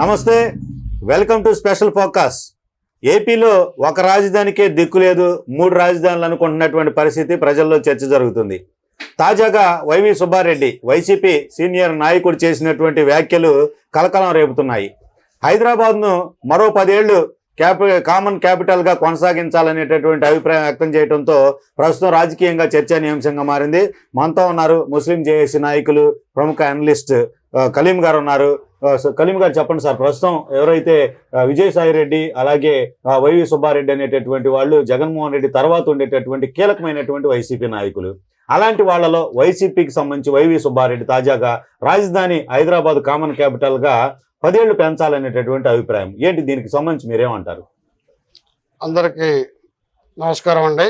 నమస్తే, welcome to special focus. ఏపీలో ఒక రాజధానికే దిక్కు లేదు, 3 రాజధానులు అనుకుంటున్నటువంటి పరిస్థితి ప్రజల్లో చర్చ జరుగుతుంది. తాజాగా వైవి సుబ్బారెడ్డి వైసీపీ సీనియర్ నాయకుడు చేసినటువంటి వ్యాఖ్యలు కలకలం రేపుతున్నాయి. హైదరాబాద్ను మరో 10 ఏళ్లు కామన్ క్యాపిటల్గా కొనసాగించాలనేటటువంటి అభిప్రాయం వ్యక్తం చేయడంతో ప్రస్తుతం రాజకీయంగా చర్చనీయాంశంగా మారింది. మనతో ఉన్నారు ముస్లిం జేఏసీ నాయకులు, ప్రముఖ అనలిస్ట్ కలీం గారు ఉన్నారు. కలీం గారు చెప్పండి సార్, ప్రస్తుతం ఎవరైతే విజయసాయి రెడ్డి అలాగే వైవి సుబ్బారెడ్డి అనేటటువంటి వాళ్ళు జగన్మోహన్ రెడ్డి తర్వాత ఉండేటటువంటి కీలకమైనటువంటి వైసీపీ నాయకులు, అలాంటి వాళ్లలో వైసీపీకి సంబంధించి వైవి సుబ్బారెడ్డి తాజాగా రాజధాని హైదరాబాద్ కామన్ క్యాపిటల్గా 10 ఏళ్లు పెంచాలనేటటువంటి అభిప్రాయం ఏంటి? దీనికి సంబంధించి మీరేమంటారు? అందరికీ నమస్కారం అండి.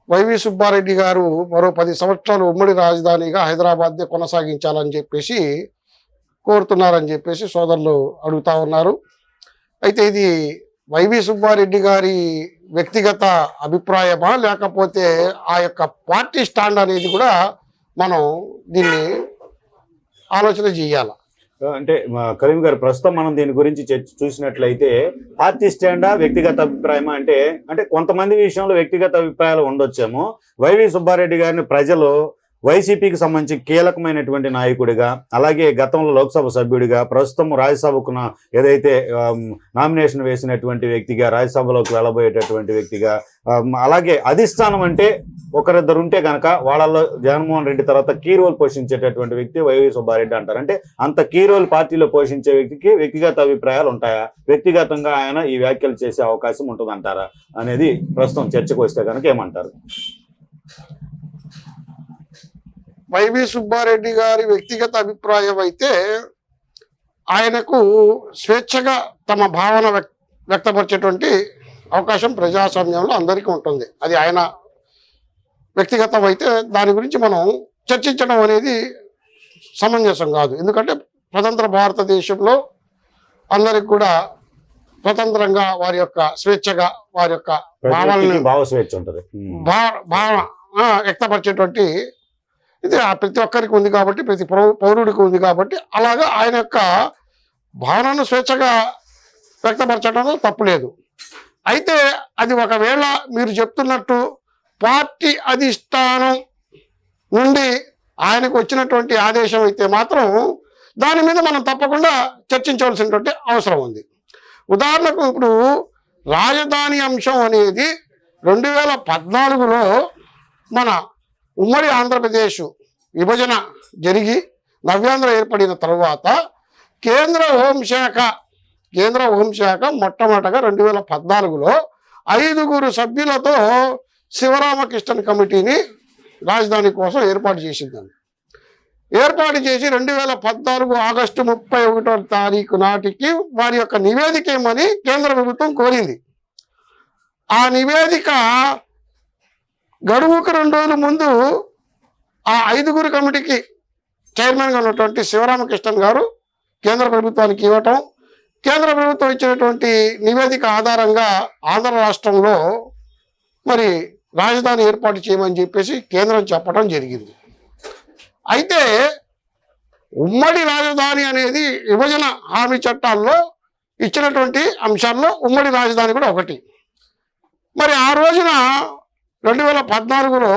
వైవి సుబ్బారెడ్డి గారు మరో 10 సంవత్సరాలు ఉమ్మడి రాజధానిగా హైదరాబాద్నే కొనసాగించాలని చెప్పేసి కోరుతున్నారని చెప్పేసి సోదరులు అడుగుతా ఉన్నారు. అయితే ఇది వైవి సుబ్బారెడ్డి గారి వ్యక్తిగత అభిప్రాయమా, లేకపోతే ఆ యొక్క పార్టీ స్టాండ్ అనేది కూడా మనం దీన్ని ఆలోచన చేయాలి. అంటే కరీం గారు, ప్రస్తుతం మనం దీని గురించి చూసినట్లయితే పార్టీ స్టాండా వ్యక్తిగత అభిప్రాయమా అంటే కొంతమంది విషయంలో వ్యక్తిగత అభిప్రాయాలు ఉండొచ్చేమో. వైవి సుబ్బారెడ్డి గారిని ప్రజలు వైసీపీకి సంబంధించి కీలకమైనటువంటి నాయకుడిగా, అలాగే గతంలో లోక్సభ సభ్యుడిగా, ప్రస్తుతం రాజ్యసభకు ఏదైతే నామినేషన్ వేసినటువంటి వ్యక్తిగా, రాజ్యసభలోకి వెళ్ళబోయేటటువంటి వ్యక్తిగా, అలాగే అధిష్టానం అంటే ఒకరిద్దరు ఉంటే కనుక వాళ్ళలో జగన్మోహన్ రెడ్డి తర్వాత కీ రోల్ పోషించేటటువంటి వ్యక్తి వైవి సుబ్బారెడ్డి అంటారు. అంటే అంత కీ రోల్ పార్టీలో పోషించే వ్యక్తికి వ్యక్తిగత అభిప్రాయాలు ఉంటాయా? వ్యక్తిగతంగా ఆయన ఈ వ్యాఖ్యలు చేసే అవకాశం ఉంటుందంటారా అనేది ప్రస్తుతం చర్చకు వస్తే కనుక ఏమంటారు? వైవి సుబ్బారెడ్డి గారి వ్యక్తిగత అభిప్రాయం అయితే ఆయనకు స్వేచ్ఛగా తమ భావన వ్యక్తపరిచేటువంటి అవకాశం ప్రజాస్వామ్యంలో అందరికీ ఉంటుంది. అది ఆయన వ్యక్తిగతం అయితే దాని గురించి మనం చర్చించడం అనేది సమంజసం కాదు. ఎందుకంటే స్వతంత్ర భారతదేశంలో అందరికి కూడా స్వతంత్రంగా వారి యొక్క స్వేచ్ఛగా వారి యొక్క భావనని భావస్వేచ్ఛ ఉంటుంది, భావన వ్యక్తపరిచేటువంటి ఇది ప్రతి ఒక్కరికి ఉంది కాబట్టి, ప్రతి పౌరుడికి ఉంది కాబట్టి, అలాగా ఆయన యొక్క భావనను స్వేచ్ఛగా వ్యక్తపరచడంలో తప్పులేదు. అయితే అది ఒకవేళ మీరు చెప్తున్నట్టు పార్టీ అధిష్టానం నుండి ఆయనకు వచ్చినటువంటి ఆదేశం అయితే మాత్రం దాని మీద మనం తప్పకుండా చర్చించవలసినటువంటి అవసరం ఉంది. ఉదాహరణకు ఇప్పుడు రాజధాని అంశం అనేది 2014లో మన ఉమ్మడి ఆంధ్రప్రదేశ్ విభజన జరిగి నవ్యాంధ్ర ఏర్పడిన తరువాత కేంద్ర హోంశాఖ మొట్టమొదటగా 2014లో 5 సభ్యులతో శివరామకృష్ణన్ కమిటీని రాజధాని కోసం ఏర్పాటు చేసిందండి. ఏర్పాటు చేసి 2014 ఆగస్టు 31వ తారీఖు నాటికి వారి యొక్క నివేదిక ఏమని కేంద్ర ప్రభుత్వం కోరింది. ఆ నివేదిక గడువుకు 2 రోజుల ముందు ఆ 5 కమిటీకి చైర్మన్గా ఉన్నటువంటి శివరామకృష్ణన్ గారు కేంద్ర ప్రభుత్వానికి ఇవ్వటం, కేంద్ర ప్రభుత్వం ఇచ్చినటువంటి నివేదిక ఆధారంగా ఆంధ్ర రాష్ట్రంలో మరి రాజధాని ఏర్పాటు చేయమని చెప్పేసి కేంద్రం చెప్పడం జరిగింది. అయితే ఉమ్మడి రాజధాని అనేది విభజన హామీ చట్టాల్లో ఇచ్చినటువంటి అంశాల్లో ఉమ్మడి రాజధాని కూడా ఒకటి. మరి ఆ రోజున 2014లో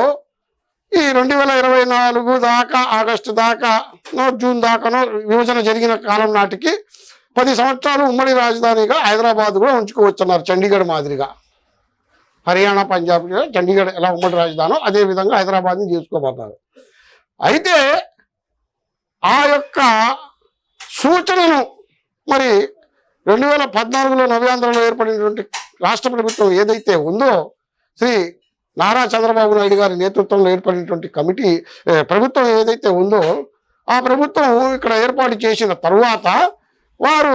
ఈ 2024 దాకా ఆగస్టు దాకానో జూన్ దాకానో విభజన జరిగిన కాలం నాటికి 10 సంవత్సరాలు ఉమ్మడి రాజధానిగా హైదరాబాద్ కూడా ఉంచుకోవచ్చున్నారు. చండీగఢ్ మాదిరిగా హర్యానా, పంజాబ్, చండీగఢ్ ఎలా ఉమ్మడి రాజధానో అదేవిధంగా హైదరాబాద్ని చేసుకోబోతున్నారు. అయితే ఆ యొక్క సూచనను మరి 2014లో నవ్యాంధ్రలో ఏర్పడినటువంటి రాష్ట్ర ప్రభుత్వం ఏదైతే ఉందో, శ్రీ నారా చంద్రబాబు నాయుడు గారి నేతృత్వంలో ఏర్పడినటువంటి ప్రభుత్వం ఏదైతే ఉందో, ఆ ప్రభుత్వం ఇక్కడ ఏర్పాటు చేసిన తరువాత వారు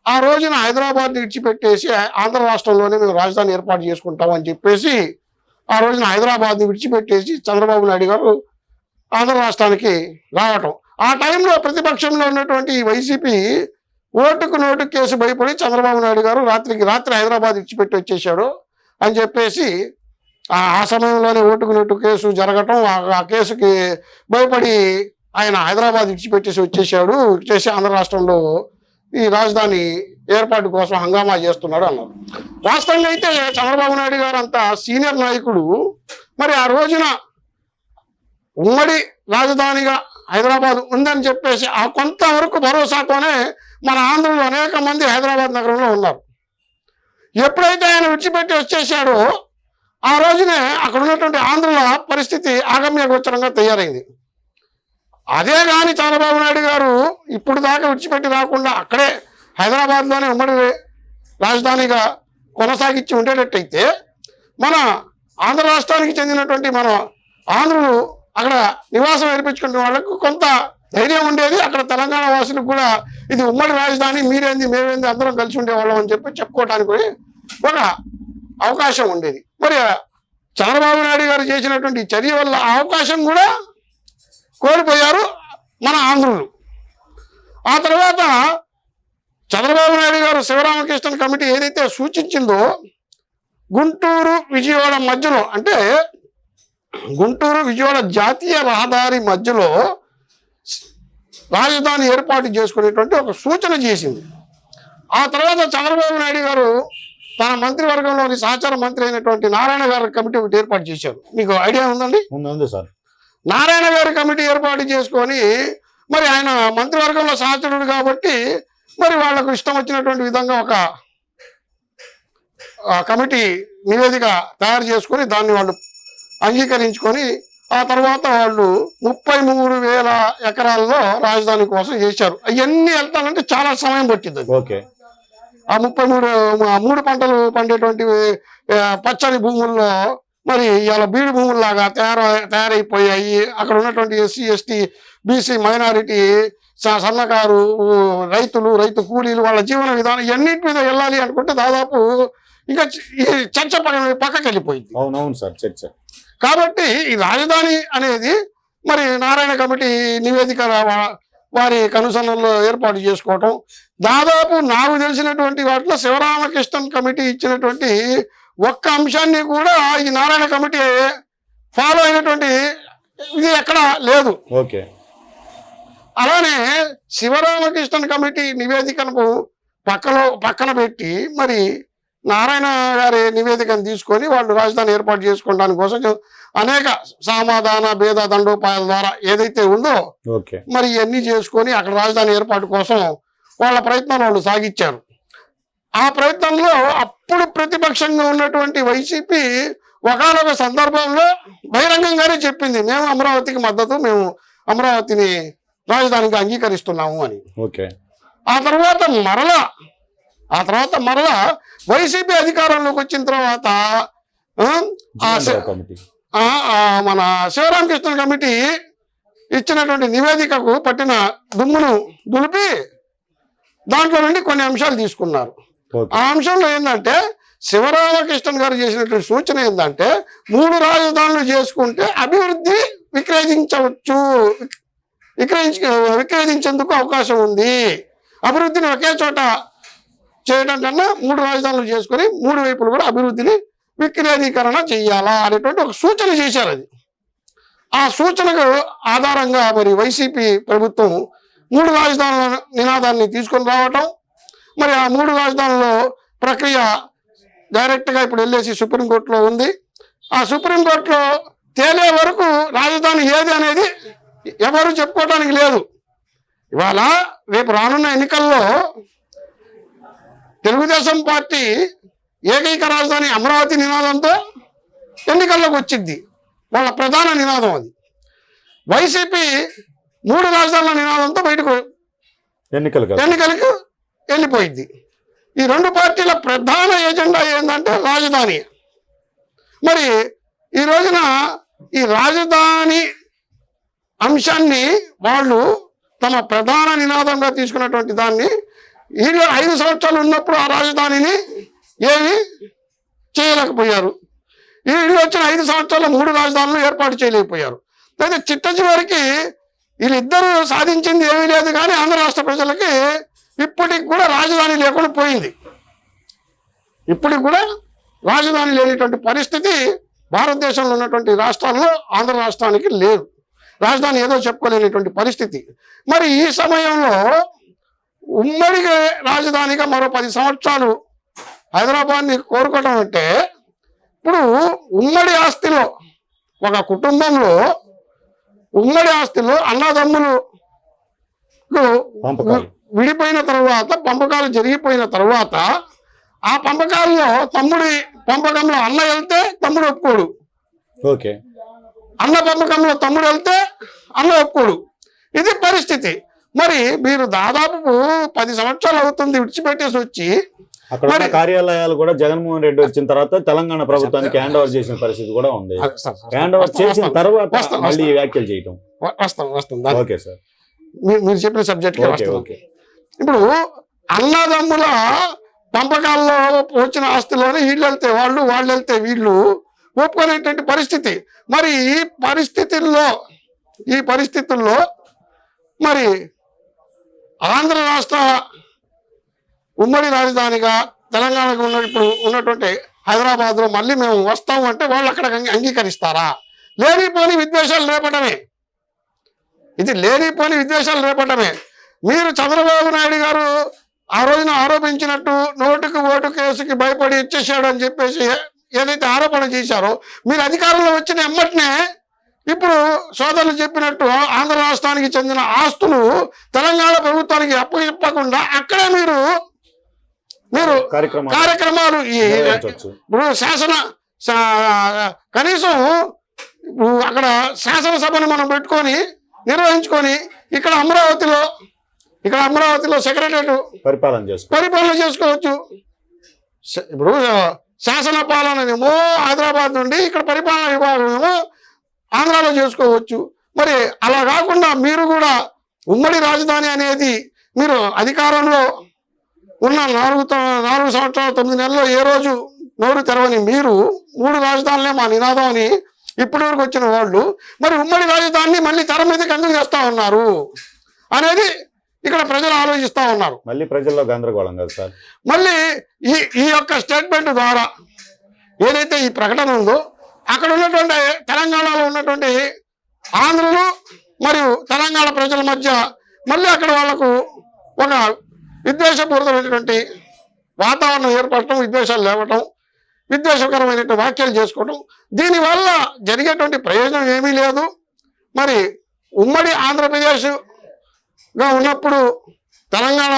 ఆ రోజున హైదరాబాద్ని విడిచిపెట్టేసి ఆంధ్ర రాష్ట్రంలోనే మేము రాజధాని ఏర్పాటు చేసుకుంటామని చెప్పేసి ఆ రోజున హైదరాబాద్ని విడిచిపెట్టేసి చంద్రబాబు నాయుడు గారు ఆంధ్ర రాష్ట్రానికి రావటం. ఆ టైంలో ప్రతిపక్షంలో ఉన్నటువంటి వైసీపీ ఓటుకు నోటు కేసు భయపడి చంద్రబాబు నాయుడు గారు రాత్రికి రాత్రి హైదరాబాద్ విడిచిపెట్టి వచ్చేసాడు అని చెప్పేసి ఆ సమయంలోనే ఓటుకు నోటు కేసు జరగటం, ఆ కేసుకి భయపడి ఆయన హైదరాబాద్ విడిచిపెట్టేసి వచ్చేసి ఆంధ్ర రాష్ట్రంలో ఈ రాజధాని ఏర్పాటు కోసం హంగామా చేస్తున్నాడు అన్నారు. వాస్తవంగా అయితే చంద్రబాబు నాయుడు గారు అంత సీనియర్ నాయకుడు మరి ఆ రోజున ఉమ్మడి రాజధానిగా హైదరాబాద్ ఉందని చెప్పేసి ఆ కొంతవరకు భరోసాతోనే మన ఆంధ్రలో అనేక మంది హైదరాబాద్ నగరంలో ఉన్నారు. ఎప్పుడైతే ఆయన విడిచిపెట్టి వచ్చేసాడో ఆ రోజునే అక్కడ ఉన్నటువంటి ఆంధ్రుల పరిస్థితి ఆగమ్య గోచరంగా తయారైంది. అదే కానీ చంద్రబాబు నాయుడు గారు ఇప్పుడు దాకా విడిచిపెట్టి రాకుండా అక్కడే హైదరాబాద్లోనే ఉమ్మడి రాజధానిగా కొనసాగించి ఉండేటట్టయితే మన ఆంధ్ర రాష్ట్రానికి చెందినటువంటి మన ఆంధ్రులు అక్కడ నివాసం ఏర్పించుకునే వాళ్ళకు కొంత ధైర్యం ఉండేది. అక్కడ తెలంగాణ వాసులకు కూడా ఇది ఉమ్మడి రాజధాని, మీరేంది మేమేంది అందరం కలిసి ఉండేవాళ్ళం అని చెప్పుకోవడానికి ఒక అవకాశం ఉండేది. మరి చంద్రబాబు నాయుడు గారు చేసినటువంటి చర్య వల్ల ఆ అవకాశం కూడా కోల్పోయారు మన ఆంధ్రులు. ఆ తర్వాత చంద్రబాబు నాయుడు గారు శివరామకృష్ణన్ కమిటీ ఏదైతే సూచించిందో గుంటూరు విజయవాడ మధ్యలో, అంటే గుంటూరు విజయవాడ జాతీయ రహదారి మధ్యలో రాజధాని ఏర్పాటు చేసుకునేటువంటి ఒక సూచన చేసింది. ఆ తర్వాత చంద్రబాబు నాయుడు గారు తన మంత్రివర్గంలోని సహచార మంత్రి అయినటువంటి నారాయణ గారి కమిటీ ఒకటి ఏర్పాటు చేశారు. మీకు ఐడియా ఉందండి? ఉంది సార్. నారాయణ గారి కమిటీ ఏర్పాటు చేసుకొని మరి ఆయన మంత్రివర్గంలో సహచరుడు కాబట్టి మరి వాళ్లకు ఇష్టం వచ్చినటువంటి విధంగా ఒక కమిటీ నివేదిక తయారు చేసుకొని దాన్ని వాళ్ళు అంగీకరించుకొని ఆ తర్వాత వాళ్ళు 33,000 ఎకరాల్లో రాజధాని కోసం చేశారు. అవన్నీ వెళ్తానంటే చాలా సమయం పట్టింది. ఓకే. ఆ 3 పంటలు పండేటువంటి పచ్చని భూముల్లో మరి ఇలా బీడు భూముల్లాగా తయారైపోయాయి. అక్కడ ఉన్నటువంటి ఎస్సీ ఎస్టీ బీసీ మైనారిటీ సన్నకారు రైతు కూలీలు వాళ్ళ జీవన విధానం ఎన్నింటి మీద వెళ్ళాలి అనుకుంటే దాదాపు ఇంకా ఈ చర్చ పక్కకి వెళ్ళిపోయింది. అవునవును సార్, చర్చ. కాబట్టి ఈ రాజధాని అనేది మరి నారాయణ కమిటీ నివేదిక వారి కనుసన్నల్లో ఏర్పాటు చేసుకోవటం, దాదాపు నాకు తెలిసినటువంటి వాటిలో శివరామకృష్ణన్ కమిటీ ఇచ్చినటువంటి ఒక్క అంశాన్ని కూడా ఈ నారాయణ కమిటీ ఫాలో అయినటువంటి ఇది ఎక్కడా లేదు. ఓకే. అలానే శివరామకృష్ణన్ కమిటీ నివేదికను పక్కన పెట్టి మరి నారాయణ గారి నివేదికను తీసుకొని వాళ్ళు రాజధాని ఏర్పాటు చేసుకోవడానికి కోసం అనేక సమాధాన భేద దండోపాయాల ద్వారా ఏదైతే ఉందో మరి ఇవన్నీ చేసుకొని అక్కడ రాజధాని ఏర్పాటు కోసం వాళ్ళ ప్రయత్నాలు వాళ్ళు సాగించారు. ఆ ప్రయత్నంలో అప్పుడు ప్రతిపక్షంగా ఉన్నటువంటి వైసీపీ ఒకనొక సందర్భంలో బహిరంగంగానే చెప్పింది, మేము అమరావతికి మద్దతు, మేము అమరావతిని రాజధానికి అంగీకరిస్తున్నాము అని. ఆ తర్వాత మరలా వైసీపీ అధికారంలోకి వచ్చిన తర్వాత మన శివరామకృష్ణ కమిటీ ఇచ్చినటువంటి నివేదికకు పట్టిన దుమ్మును దులిపి దాంట్లో నుండి కొన్ని అంశాలు తీసుకున్నారు. ఆ అంశంలో ఏంటంటే శివరామకృష్ణన్ గారు చేసినటువంటి సూచన ఏంటంటే 3 రాజధానులు చేసుకుంటే అభివృద్ధి విక్రయించేందుకు అవకాశం ఉంది. అభివృద్ధిని ఒకే చోట చేయడం కన్నా 3 రాజధానులు చేసుకొని 3 వైపులు కూడా అభివృద్ధిని వికేంద్రీకరణ చెయ్యాలా అనేటువంటి ఒక సూచన చేశారు. అది ఆ సూచనకు ఆధారంగా మరి వైసీపీ ప్రభుత్వం 3 రాజధానుల నినాదాన్ని తీసుకొని రావటం, మరి ఆ 3 రాజధానుల ప్రక్రియ డైరెక్ట్గా ఇప్పుడు వెళ్ళేసి సుప్రీంకోర్టులో ఉంది. ఆ సుప్రీంకోర్టులో తేలే వరకు రాజధాని ఏది అనేది ఎవరు చెప్పుకోవడానికి లేదు. ఇవాళ రేపు రానున్న ఎన్నికల్లో తెలుగుదేశం పార్టీ ఏకైక రాజధాని అమరావతి నినాదంతో ఎన్నికల్లోకి వచ్చింది, వాళ్ళ ప్రధాన నినాదం అది. వైసీపీ 3 రాజధానుల నినాదంతో బయటకు ఎన్నికలకు వెళ్ళిపోయింది. ఈ 2 పార్టీల ప్రధాన ఎజెండా ఏంటంటే రాజధాని. మరి ఈ రోజున ఈ రాజధాని అంశాన్ని వాళ్ళు తమ ప్రధాన నినాదంగా తీసుకున్నటువంటి దాన్ని వీళ్ళు 5 సంవత్సరాలు ఉన్నప్పుడు ఆ రాజధానిని ఏమి చేయలేకపోయారు. వీళ్ళు వచ్చిన 5 సంవత్సరాల్లో 3 రాజధానులు ఏర్పాటు చేయలేకపోయారు. అయితే చిట్ట చివరికి వీళ్ళిద్దరూ సాధించింది ఏమీ లేదు. కానీ ఆంధ్ర రాష్ట్ర ప్రజలకి ఇప్పటికి కూడా రాజధాని లేకుండా పోయింది. ఇప్పటికి కూడా రాజధాని లేనిటువంటి పరిస్థితి భారతదేశంలో ఉన్నటువంటి రాష్ట్రాల్లో ఆంధ్ర రాష్ట్రానికి లేదు. రాజధాని ఏదో చెప్పుకోలేనటువంటి పరిస్థితి. మరి ఈ సమయంలో ఉమ్మడి రాజధానిగా మరో 10 సంవత్సరాలు హైదరాబాద్ని కోరుకోవడం అంటే, ఇప్పుడు ఉమ్మడి ఆస్తిలో ఒక కుటుంబంలో ఉమ్మడి ఆస్తిలో అన్నదమ్ములు పంపకాలు. విడిపోయిన తర్వాత, పంపకాలు జరిగిపోయిన తర్వాత, ఆ పంపకాల్లో తమ్ముడి పంపకంలో అన్న వెళ్తే తమ్ముడు ఒప్పుకోడు, ఓకే, అన్న పంపకంలో తమ్ముడు వెళ్తే అన్న ఒప్పుకోడు. ఇది పరిస్థితి. మరి మీరు దాదాపు 10 సంవత్సరాలు అవుతుంది విడిచిపెట్టేసి వచ్చి, అక్కడ ఉన్న కార్యాలయాలు కూడా జగన్మోహన్ రెడ్డి వచ్చిన తర్వాత తెలంగాణ ప్రభుత్వానికి హ్యాండ్ ఓవర్ చేసిన పరిస్థితి కూడా ఉంది. హ్యాండ్ ఓవర్ చేసిన తర్వాత మళ్ళీ వ్యాఖ్యలు చేయటం. వస్తుంది ఓకే సార్, మీరు చెప్పిన సబ్జెక్ట్ ఓకే. ఇప్పుడు అన్నదమ్ముల పంపకాల్లో వచ్చిన ఆస్తిలోనే వీళ్ళు వెళ్తే వాళ్ళు వెళ్తే వీళ్ళు ఒప్పుకునేటువంటి పరిస్థితి. మరి ఈ పరిస్థితుల్లో మరి ఆంధ్ర రాష్ట్ర ఉమ్మడి రాజధానిగా తెలంగాణకు ఇప్పుడు ఉన్నటువంటి హైదరాబాద్లో మళ్ళీ మేము వస్తాము అంటే వాళ్ళు అక్కడ అంగీకరిస్తారా? లేనిపోని విద్వేషాలు రేపటమే. ఇది లేనిపోని విద్వేషాలు రేపటమే. మీరు చంద్రబాబు నాయుడు గారు ఆ రోజున ఆరోపించినట్టు నోటుకు ఓటు కేసుకి భయపడి ఇచ్చేసాడు అని చెప్పేసి ఏదైతే ఆరోపణ చేశారో, మీరు అధికారంలో వచ్చిన ఎమ్మటనే ఇప్పుడు సోదరులు చెప్పినట్టు ఆంధ్ర రాష్ట్రానికి చెందిన ఆస్తులు తెలంగాణ ప్రభుత్వానికి అప్పగించకుండా అక్కడే మీరు కార్యక్రమాలు ఇప్పుడు కనీసం అక్కడ శాసనసభను మనం పెట్టుకొని నిర్వహించుకొని ఇక్కడ అమరావతిలో సెక్రటరేట్ పరిపాలన చేసుకోవచ్చు. ఇప్పుడు శాసన పాలననేమో హైదరాబాద్ నుండి, ఇక్కడ పరిపాలన విభాగమేమో ఆంధ్రాలో చేసుకోవచ్చు. మరి అలా కాకుండా మీరు కూడా ఉమ్మడి రాజధాని అనేది మీరు అధికారంలో ఉన్న 4 సంవత్సరాలు 9 నెలల్లో ఏ రోజు నోరు తెరవని మీరు 3 రాజధానులే మా నినాదం అని ఇప్పటి వరకు వచ్చిన వాళ్ళు మరి ఉమ్మడి రాజధానిని మళ్ళీ తెర మీదకి ఎందుకు చేస్తా ఉన్నారు అనేది ఇక్కడ ప్రజలు ఆలోచిస్తా ఉన్నారు. మళ్ళీ ప్రజల్లో గందరగోళం కదా సార్. మళ్ళీ ఈ యొక్క స్టేట్మెంట్ ద్వారా ఏదైతే ఈ ప్రకటన ఉందో, అక్కడ ఉన్నటువంటి తెలంగాణలో ఉన్నటువంటి ఆంధ్రులు మరియు తెలంగాణ ప్రజల మధ్య మళ్ళీ అక్కడ వాళ్లకు ఒక విద్వేషపూరితమైనటువంటి వాతావరణం ఏర్పడటం, విద్వేషాలు లేవటం, విద్వేషకరమైనటువంటి వ్యాఖ్యలు చేసుకోవటం, దీనివల్ల జరిగేటువంటి ప్రయోజనం ఏమీ లేదు. మరి ఉమ్మడి ఆంధ్రప్రదేశ్గా ఉన్నప్పుడు, తెలంగాణ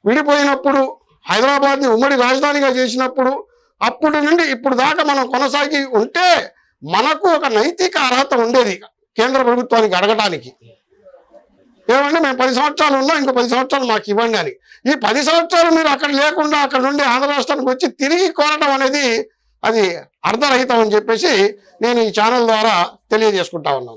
విడిపోయినప్పుడు, హైదరాబాద్ని ఉమ్మడి రాజధానిగా చేసినప్పుడు, అప్పటి నుండి ఇప్పుడు దాకా మనం కొనసాగి ఉంటే మనకు ఒక నైతిక అర్హత ఉండేది కేంద్ర ప్రభుత్వానికి అడగటానికి. ఏమంటే మేము 10 సంవత్సరాలు ఉన్నాం, ఇంకో 10 సంవత్సరాలు మాకు ఇవ్వండి అని. ఈ 10 సంవత్సరాలు మీరు అక్కడ లేకుండా అక్కడ నుండి ఆంధ్ర రాష్ట్రానికి వచ్చి తిరిగి కోరటం అనేది అది అర్ధరహితం అని చెప్పేసి నేను ఈ ఛానల్ ద్వారా తెలియజేసుకుంటా ఉన్నాను.